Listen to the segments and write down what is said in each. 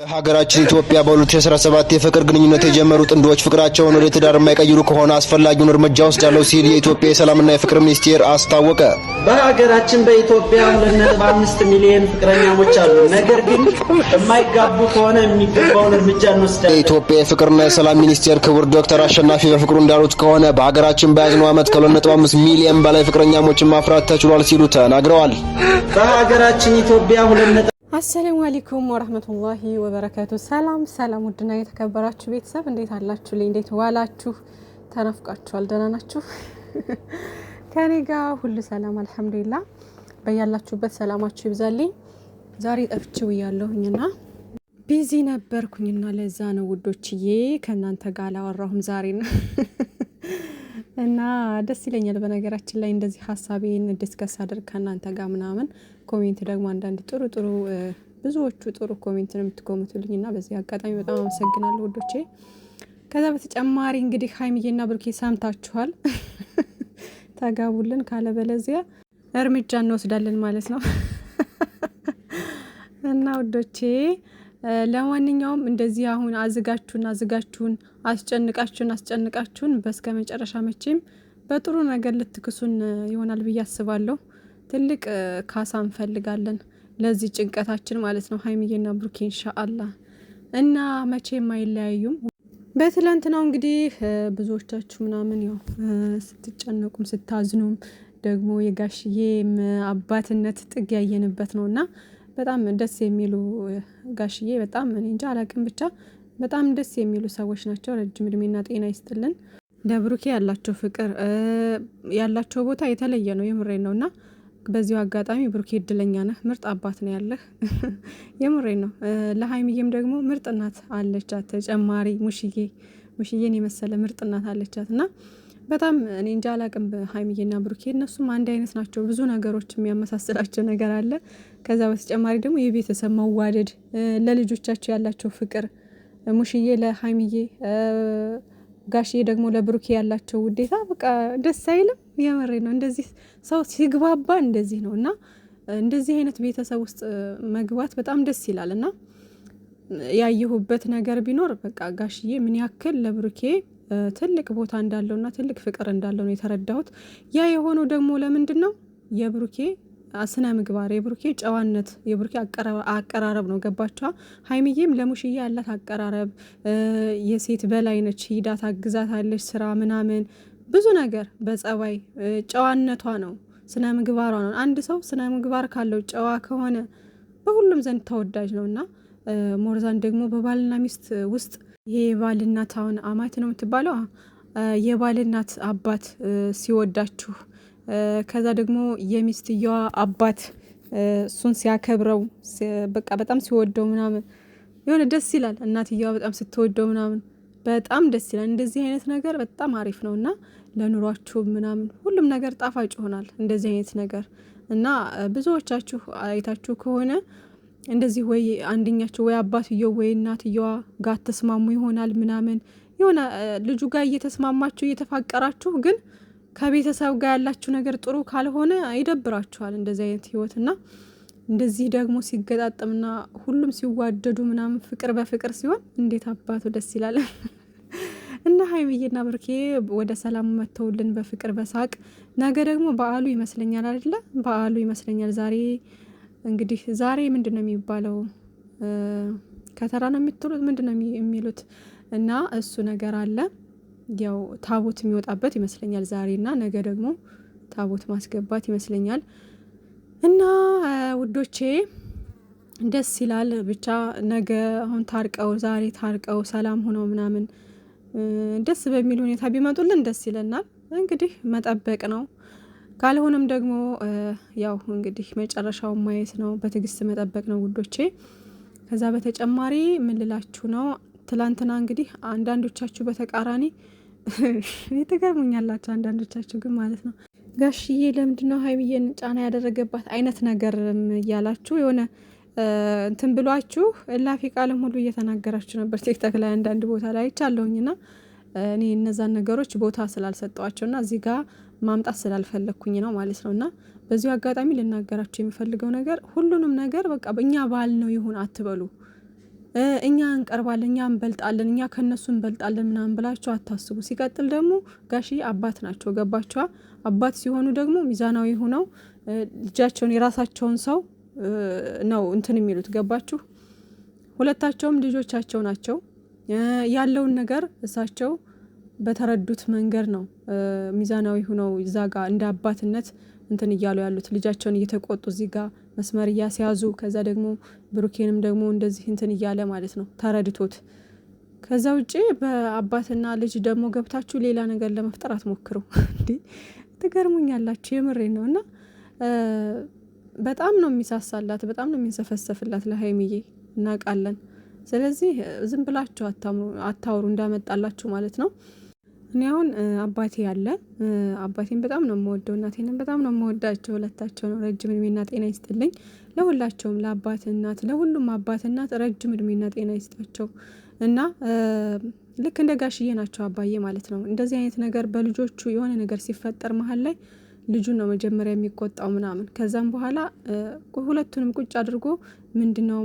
ሀገራችን ኢትዮጵያ በ2017 የፍቅር ግንኙነት የጀመሩ ጥንዶች ፍቅራቸውን ወደ ትዳር የማይቀይሩ ከሆነ አስፈላጊውን እርምጃ ወስዳለሁ ሲል የኢትዮጵያ የሰላምና የፍቅር ሚኒስቴር አስታወቀ። በሀገራችን በኢትዮጵያ 2.5 ሚሊዮን ፍቅረኛሞች አሉ። ነገር ግን የማይጋቡ ከሆነ የሚገባውን እርምጃ እንወስዳለን። የኢትዮጵያ የፍቅርና የሰላም ሚኒስቴር ክቡር ዶክተር አሸናፊ በፍቅሩ እንዳሉት ከሆነ በሀገራችን በያዝነው ዓመት ከ2.5 ሚሊዮን በላይ ፍቅረኛሞችን ማፍራት ተችሏል ሲሉ ተናግረዋል። በሀገራችን ኢትዮጵያ አሰላሙ አለይኩም ወራህመቱላሂ ወበረካቱ። ሰላም ውድና የተከበራችሁ ቤተሰብ እንዴት አላችሁ? እንዴት ዋላችሁ? ተናፍቃችኋል? ደህና ናችሁ? ከኔ ጋር ሁሉ ሰላም አልሐምዱሊላህ። በያላችሁበት ሰላማችሁ ይብዛልኝ። ዛሬ ጠፍቼው ያለሁኝና ቢዚ ነበርኩኝና ለዛ ነው ውዶችዬ ከናንተ ጋር አላወራሁም ዛሬ ነው። እና ደስ ይለኛል በነገራችን ላይ እንደዚህ ሀሳቤን ዲስከስ አድርግ ከናንተ ጋር ምናምን ኮሜንት ደግሞ አንዳንድ ጥሩ ብዙዎቹ ጥሩ ኮሜንት ነው የምትኮምቱልኝና በዚህ አጋጣሚ በጣም አመሰግናለሁ ውዶቼ። ከዛ በተጨማሪ እንግዲህ ሀይሚዬና ብሩኬ ሰምታችኋል። ተጋቡልን ካለበለዚያ እርምጃ እንወስዳለን ማለት ነው። እና ውዶቼ ለማንኛውም እንደዚህ አሁን አዝጋችሁን አስጨንቃችሁን በስከ መጨረሻ መቼም በጥሩ ነገር ልትክሱን ይሆናል ብዬ አስባለሁ። ትልቅ ካሳ እንፈልጋለን ለዚህ ጭንቀታችን ማለት ነው ሀይሚዬና ብሩኬ ኢንሻአላህ። እና መቼም አይለያዩም። በትላንትናው እንግዲህ ብዙዎቻችሁ ምናምን ያው ስትጨነቁም ስታዝኑም ደግሞ የጋሽዬም አባትነት ጥግ ያየንበት ነውና በጣም ደስ የሚሉ ጋሽዬ በጣም እኔ እንጃ አላቅም ብቻ በጣም ደስ የሚሉ ሰዎች ናቸው። ረጅም እድሜና ጤና ይስጥልን። ለብሩኬ ያላቸው ፍቅር ያላቸው ቦታ የተለየ ነው። የምሬን ነውና በዚሁ አጋጣሚ ብሩኬ እድለኛ ነህ፣ ምርጥ አባት ነው ያለህ። የምሬን ነው። ለሀይሚዬም ደግሞ ምርጥ እናት አለቻት። ተጨማሪ ሙሽዬን የመሰለ ምርጥ እናት አለቻትና በጣም እኔ እንጃ አላቅም ሀይሚዬና ብሩኬ እነሱም አንድ አይነት ናቸው። ብዙ ነገሮች የሚያመሳስላቸው ነገር አለ። ከዛ በተጨማሪ ደግሞ የቤተሰብ መዋደድ፣ ለልጆቻቸው ያላቸው ፍቅር፣ ሙሽዬ ለሀይሚዬ ጋሽዬ ደግሞ ለብሩኬ ያላቸው ውዴታ በቃ ደስ አይልም? የምሬ ነው። እንደዚህ ሰው ሲግባባ እንደዚህ ነው እና እንደዚህ አይነት ቤተሰብ ውስጥ መግባት በጣም ደስ ይላል። እና ያየሁበት ነገር ቢኖር በቃ ጋሽዬ ምን ያክል ለብሩኬ ትልቅ ቦታ እንዳለውና ትልቅ ፍቅር እንዳለው ነው የተረዳሁት። ያ የሆነው ደግሞ ለምንድን ነው? የብሩኬ ስነ ምግባር፣ የብሩኬ ጨዋነት፣ የብሩኬ አቀራረብ ነው። ገባችኋ? ሀይሚዬም ለሙሽዬ ያላት አቀራረብ የሴት በላይ ነች። ሂዳ ታግዛታለች ስራ ምናምን ብዙ ነገር በጸባይ ጨዋነቷ ነው፣ ስነ ምግባሯ ነው። አንድ ሰው ስነ ምግባር ካለው ጨዋ ከሆነ በሁሉም ዘንድ ተወዳጅ ነው እና ሞርዛን ደግሞ በባልና ሚስት ውስጥ ይሄ የባልናት አሁን አማት ነው የምትባለው የባልናት አባት ሲወዳችሁ ከዛ ደግሞ የሚስትየዋ አባት እሱን ሲያከብረው በቃ በጣም ሲወደው ምናምን የሆነ ደስ ይላል። እናትየዋ በጣም ስትወደው ምናምን በጣም ደስ ይላል። እንደዚህ አይነት ነገር በጣም አሪፍ ነው እና ለኑሯችሁ ምናምን ሁሉም ነገር ጣፋጭ ይሆናል እንደዚህ አይነት ነገር እና ብዙዎቻችሁ አይታችሁ ከሆነ እንደዚህ ወይ አንደኛችሁ ወይ አባትየው ወይ እናትየዋ ጋር ተስማሙ ይሆናል ምናምን የሆነ ልጁ ጋር እየተስማማችሁ እየተፋቀራችሁ ግን ከቤተሰብ ጋር ያላችሁ ነገር ጥሩ ካልሆነ ይደብራችኋል እንደዚህ አይነት ህይወትና እንደዚህ ደግሞ ሲገጣጠምና ሁሉም ሲዋደዱ ምናምን ፍቅር በፍቅር ሲሆን እንዴት አባቱ ደስ ይላል። እና ሀይሚዬና ብሩኬ ወደ ሰላም መተውልን በፍቅር በሳቅ ነገ ደግሞ በዓሉ ይመስለኛል አይደለ? በዓሉ ይመስለኛል ዛሬ እንግዲህ ዛሬ ምንድነው የሚባለው? ከተራ ነው የምትሉት ምንድነው የሚሉት? እና እሱ ነገር አለ ያው ታቦት የሚወጣበት ይመስለኛል ዛሬና ነገ ደግሞ ታቦት ማስገባት ይመስለኛል። እና ውዶቼ ደስ ይላል ብቻ ነገ አሁን ታርቀው ዛሬ ታርቀው ሰላም ሆነው ምናምን ደስ በሚል ሁኔታ ቢመጡልን ደስ ይለናል። እንግዲህ መጠበቅ ነው። ካልሆነም ደግሞ ያው እንግዲህ መጨረሻውን ማየት ነው፣ በትዕግስት መጠበቅ ነው ውዶቼ። ከዛ በተጨማሪ ምን ልላችሁ ነው? ትላንትና እንግዲህ አንዳንዶቻችሁ በተቃራኒ የተገርሙኛላችሁ አንዳንዶቻችሁ ግን ማለት ነው ጋሽዬ ለምንድነው ሀይሚዬን ጫና ያደረገባት አይነት ነገር እያላችሁ የሆነ እንትን ብሏችሁ እላፊ ቃልም ሁሉ እየተናገራችሁ ነበር ቲክቶክ ላይ አንዳንድ ቦታ ላይ አይቻለሁኝና እኔ እነዛን ነገሮች ቦታ ስላልሰጠዋቸውና እዚህ ጋር ማምጣት ስላልፈለኩኝ ነው ማለት ነውና በዚሁ አጋጣሚ ልናገራችሁ የሚፈልገው ነገር ሁሉንም ነገር በቃ በእኛ ባል ነው ይሁን አትበሉ። እኛ እንቀርባለን፣ እኛ እንበልጣለን፣ እኛ ከነሱ እንበልጣለን ምናምን ብላችሁ አታስቡ። ሲቀጥል ደግሞ ጋሽዬ አባት ናቸው። ገባችኋ? አባት ሲሆኑ ደግሞ ሚዛናዊ ሆነው ልጃቸውን የራሳቸውን ሰው ነው እንትን የሚሉት። ገባችሁ? ሁለታቸውም ልጆቻቸው ናቸው። ያለውን ነገር እሳቸው በተረዱት መንገድ ነው ሚዛናዊ ሆነው እዛ ጋር እንደ አባትነት እንትን እያሉ ያሉት ልጃቸውን እየተቆጡ እዚህ ጋር መስመር እያስያዙ ከዛ ደግሞ ብሩኬንም ደግሞ እንደዚህ እንትን እያለ ማለት ነው ተረድቶት። ከዛ ውጪ በአባትና ልጅ ደግሞ ገብታችሁ ሌላ ነገር ለመፍጠር አትሞክሩ። እንዴ ትገርሙኛላችሁ፣ የምሬን ነው። እና በጣም ነው የሚሳሳላት፣ በጣም ነው የሚንሰፈሰፍላት ለሀይሚዬ እናውቃለን። ስለዚህ ዝም ብላችሁ አታውሩ እንዳመጣላችሁ ማለት ነው። እኔ አሁን አባቴ ያለ አባቴን በጣም ነው የምወደው፣ እናቴንም በጣም ነው የምወዳቸው። ሁለታቸው ነው ረጅም እድሜና ጤና ይስጥልኝ ለሁላቸውም፣ ለአባት እናት፣ ለሁሉም አባት እናት ረጅም እድሜና ጤና ይስጣቸው። እና ልክ እንደ ጋሽዬ ናቸው አባዬ ማለት ነው። እንደዚህ አይነት ነገር በልጆቹ የሆነ ነገር ሲፈጠር መሀል ላይ ልጁን ነው መጀመሪያ የሚቆጣው ምናምን፣ ከዛም በኋላ ሁለቱንም ቁጭ አድርጎ ምንድነው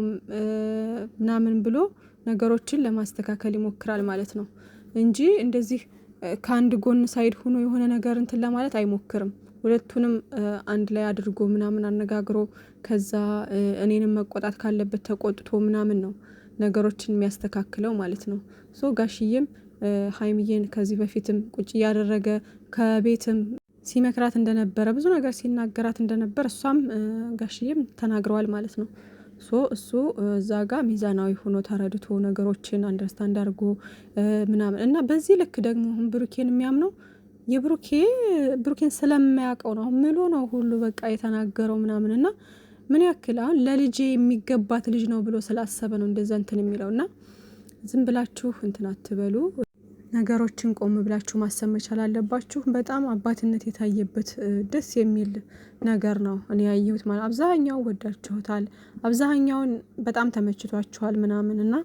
ምናምን ብሎ ነገሮችን ለማስተካከል ይሞክራል ማለት ነው እንጂ እንደዚህ ከአንድ ጎን ሳይድ ሆኖ የሆነ ነገር እንትን ለማለት አይሞክርም። ሁለቱንም አንድ ላይ አድርጎ ምናምን አነጋግሮ ከዛ እኔንም መቆጣት ካለበት ተቆጥቶ ምናምን ነው ነገሮችን የሚያስተካክለው ማለት ነው። ሶ ጋሽዬም ሀይሚዬን ከዚህ በፊትም ቁጭ እያደረገ ከቤትም ሲመክራት እንደነበረ ብዙ ነገር ሲናገራት እንደነበር እሷም ጋሽዬም ተናግረዋል ማለት ነው። እሱ እዛ ጋር ሚዛናዊ ሆኖ ተረድቶ ነገሮችን አንደርስታንድ አድርጎ ምናምን እና በዚህ ልክ ደግሞ አሁን ብሩኬን የሚያምነው ብሩኬን ስለማያውቀው ነው። አሁን ምሎ ነው ሁሉ በቃ የተናገረው ምናምን እና ምን ያክል አሁን ለልጄ የሚገባት ልጅ ነው ብሎ ስላሰበ ነው እንደዛ እንትን የሚለው እና ዝም ብላችሁ እንትን አትበሉ። ነገሮችን ቆም ብላችሁ ማሰብ መቻል አለባችሁ። በጣም አባትነት የታየበት ደስ የሚል ነገር ነው እኔ ያየሁት ማለት። አብዛኛው ወዳችሁታል፣ አብዛኛውን በጣም ተመችቷችኋል ምናምን እና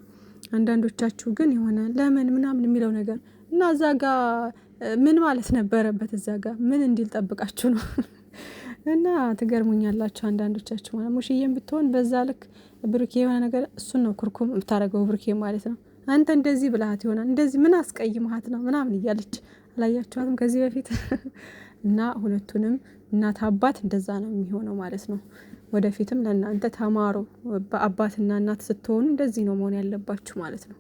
አንዳንዶቻችሁ ግን የሆነ ለምን ምናምን የሚለው ነገር እና እዛ ጋ ምን ማለት ነበረበት? እዛ ጋ ምን እንዲል ጠብቃችሁ ነው? እና ትገርሙኛላችሁ አንዳንዶቻችሁ ማለት። ሙሽዬም ብትሆን በዛ ልክ ብሩኬ የሆነ ነገር እሱን ነው ኩርኩም የምታደርገው ብሩኬ ማለት ነው። አንተ እንደዚህ ብልሃት ይሆናል እንደዚህ ምን አስቀይመሃት ነው ምናምን እያለች አላያችኋትም ከዚህ በፊት? እና ሁለቱንም እናት አባት እንደዛ ነው የሚሆነው ማለት ነው። ወደፊትም ለእናንተ ተማሩ። በአባትና እናት ስትሆኑ እንደዚህ ነው መሆን ያለባችሁ ማለት ነው።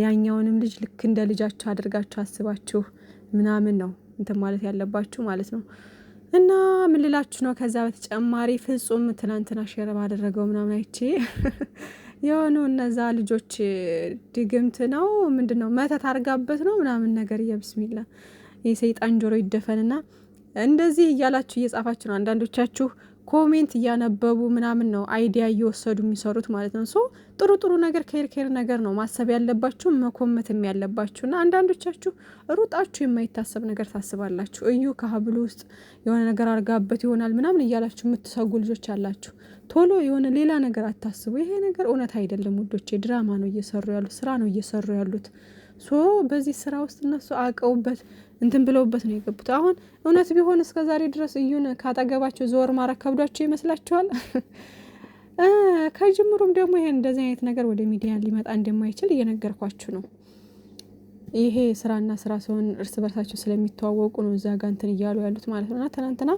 ያኛውንም ልጅ ልክ እንደ ልጃችሁ አድርጋችሁ አስባችሁ ምናምን ነው እንትን ማለት ያለባችሁ ማለት ነው። እና ምን ልላችሁ ነው? ከዛ በተጨማሪ ፍጹም ትናንትና ሼር ባደረገው ምናምን አይቼ የሆኑ እነዛ ልጆች ድግምት ነው ምንድነው መተት አርጋበት ነው ምናምን ነገር የብስሚላ የሰይጣን ጆሮ ይደፈንና እንደዚህ እያላችሁ እየጻፋችሁ ነው። አንዳንዶቻችሁ ኮሜንት እያነበቡ ምናምን ነው አይዲያ እየወሰዱ የሚሰሩት ማለት ነው። ሶ ጥሩ ነገር ከይር ነገር ነው ማሰብ ያለባችሁ መኮመትም ያለባችሁ። እና አንዳንዶቻችሁ ሩጣችሁ የማይታሰብ ነገር ታስባላችሁ። እዩ ከሀብሉ ውስጥ የሆነ ነገር አርጋበት ይሆናል ምናምን እያላችሁ የምትሰጉ ልጆች አላችሁ። ቶሎ የሆነ ሌላ ነገር አታስቡ። ይሄ ነገር እውነት አይደለም ውዶቼ፣ ድራማ ነው እየሰሩ ያሉት፣ ስራ ነው እየሰሩ ያሉት። ሶ በዚህ ስራ ውስጥ እነሱ አቀውበት እንትን ብለውበት ነው የገቡት። አሁን እውነት ቢሆን እስከ ዛሬ ድረስ እዩን ካጠገባቸው ዞር ማረግ ከብዷቸው ይመስላችኋል? ከጅምሩም ደግሞ ይሄን እንደዚህ አይነት ነገር ወደ ሚዲያ ሊመጣ እንደማይችል እየነገርኳችሁ ነው። ይሄ ስራና ስራ ሲሆን እርስ በርሳቸው ስለሚተዋወቁ ነው እዛ ጋር እንትን እያሉ ያሉት ማለት ነው። እና ትናንትና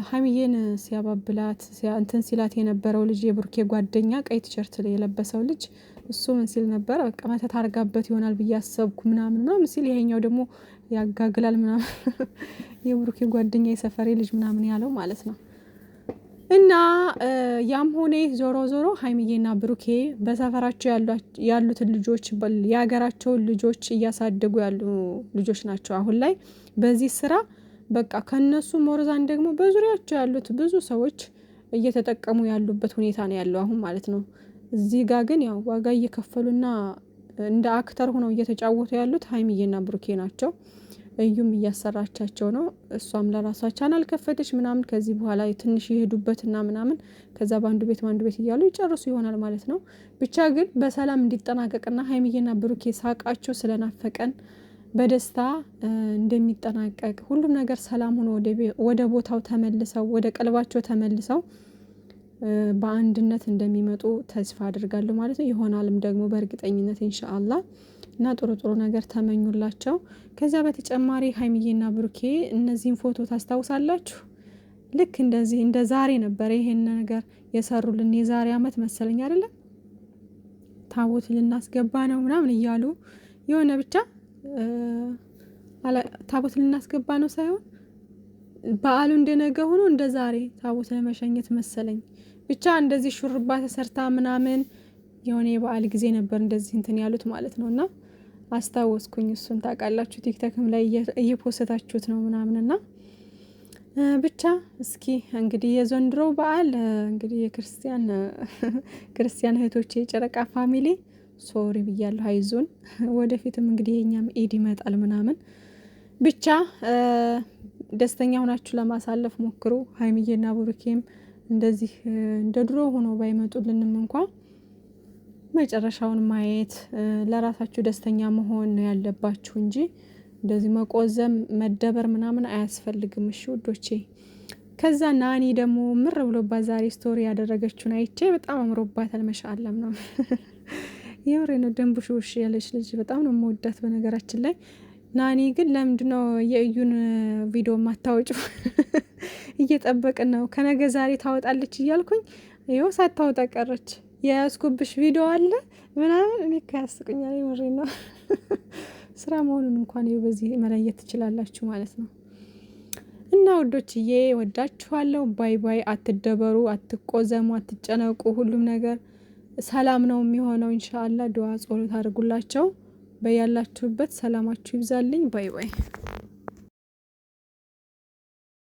ሀይሚዬን ሲያባብላት እንትን ሲላት የነበረው ልጅ የብሩኬ ጓደኛ ቀይ ቲሸርት የለበሰው ልጅ እሱ ምን ሲል ነበር? በቃ መተት አርጋበት ይሆናል ብዬ አሰብኩ ምናምን ሲል፣ ይሄኛው ደግሞ ያጋግላል ምናምን የብሩኬ ጓደኛ የሰፈሬ ልጅ ምናምን ያለው ማለት ነው። እና ያም ሆነ ዞሮ ሀይሚዬና ብሩኬ በሰፈራቸው ያሉትን ልጆች የሀገራቸውን ልጆች እያሳደጉ ያሉ ልጆች ናቸው። አሁን ላይ በዚህ ስራ በቃ ከነሱ ሞርዛን ደግሞ በዙሪያቸው ያሉት ብዙ ሰዎች እየተጠቀሙ ያሉበት ሁኔታ ነው ያለው አሁን ማለት ነው። እዚህ ጋር ግን ያው ዋጋ እየከፈሉና እንደ አክተር ሆነው እየተጫወቱ ያሉት ሀይሚዬና ብሩኬ ናቸው። እዩም እያሰራቻቸው ነው። እሷም ለራሷ ቻናል ከፈተች ምናምን ከዚህ በኋላ ትንሽ ይሄዱበትና ምናምን ከዛ በአንዱ ቤት እያሉ ይጨርሱ ይሆናል ማለት ነው። ብቻ ግን በሰላም እንዲጠናቀቅና ሀይሚዬና ብሩኬ ሳቃቸው ስለናፈቀን በደስታ እንደሚጠናቀቅ ሁሉም ነገር ሰላም ሆኖ ወደ ቦታው ተመልሰው ወደ ቀልባቸው ተመልሰው በአንድነት እንደሚመጡ ተስፋ አድርጋለሁ ማለት ነው። ይሆናልም ደግሞ በእርግጠኝነት ኢንሻአላህ። እና ጥሩ ጥሩ ነገር ተመኙላቸው። ከዛ በተጨማሪ ሀይሚዬና ብሩኬ እነዚህን ፎቶ ታስታውሳላችሁ? ልክ እንደዚህ እንደ ዛሬ ነበር ይሄን ነገር የሰሩልን። የዛሬ አመት መሰለኝ አይደለም ታቦት ልናስገባ ነው ምናምን እያሉ የሆነ ብቻ ታቦት ልናስገባ ነው ሳይሆን በዓሉ እንደነገ ሆኖ እንደ ዛሬ ታቦት ለመሸኘት መሰለኝ ብቻ እንደዚህ ሹርባ ተሰርታ ምናምን የሆነ የበዓል ጊዜ ነበር እንደዚህ እንትን ያሉት ማለት ነውና አስታወስኩኝ። እሱን ታውቃላችሁ ቲክቶክም ላይ እየፖስታችሁት ነው ምናምንና ብቻ እስኪ እንግዲህ የዘንድሮ በዓል እንግዲህ ክርስቲያን እህቶቼ የጨረቃ ፋሚሊ ሶሪ ብያለሁ። አይዞን ወደፊትም እንግዲህ የኛም ኢድ ይመጣል ምናምን ብቻ ደስተኛ ሆናችሁ ለማሳለፍ ሞክሩ። ሀይሚዬና ብሩኬም እንደዚህ እንደ ድሮ ሆኖ ባይመጡልንም እንኳን መጨረሻውን ማየት ለራሳችሁ ደስተኛ መሆን ነው ያለባችሁ እንጂ እንደዚህ መቆዘም መደበር ምናምን አያስፈልግም። እሺ ውዶቼ። ከዛ ናኒ ደግሞ ምር ብሎባት ዛሬ ስቶሪ ያደረገችውን አይቼ በጣም አምሮባታል። መሻአላም ነው የምሬ ነው። ደንቡሽ ያለች ልጅ በጣም ነው የምወዳት በነገራችን ላይ። ናኒ ግን ለምንድነው የእዩን ቪዲዮ ማታወጪው? እየጠበቅን ነው ከነገ ዛሬ ታወጣለች እያልኩኝ ይኸው ሳታወጣ ቀረች። የያዝኩብሽ ቪዲዮ አለ ምናምን እኔ ያስቁኛል። የምሬ ነው። ስራ መሆኑን እንኳን ይኸው በዚህ መለየት ትችላላችሁ ማለት ነው። እና ውዶችዬ ወዳችኋለሁ። ባይ ባይ። አትደበሩ፣ አትቆዘሙ፣ አትጨነቁ። ሁሉም ነገር ሰላም ነው የሚሆነው ኢንሻአላህ። ዱዓ ጸሎት አድርጉላቸው። በያላችሁበት ሰላማችሁ ይብዛልኝ። ባይ ባይ።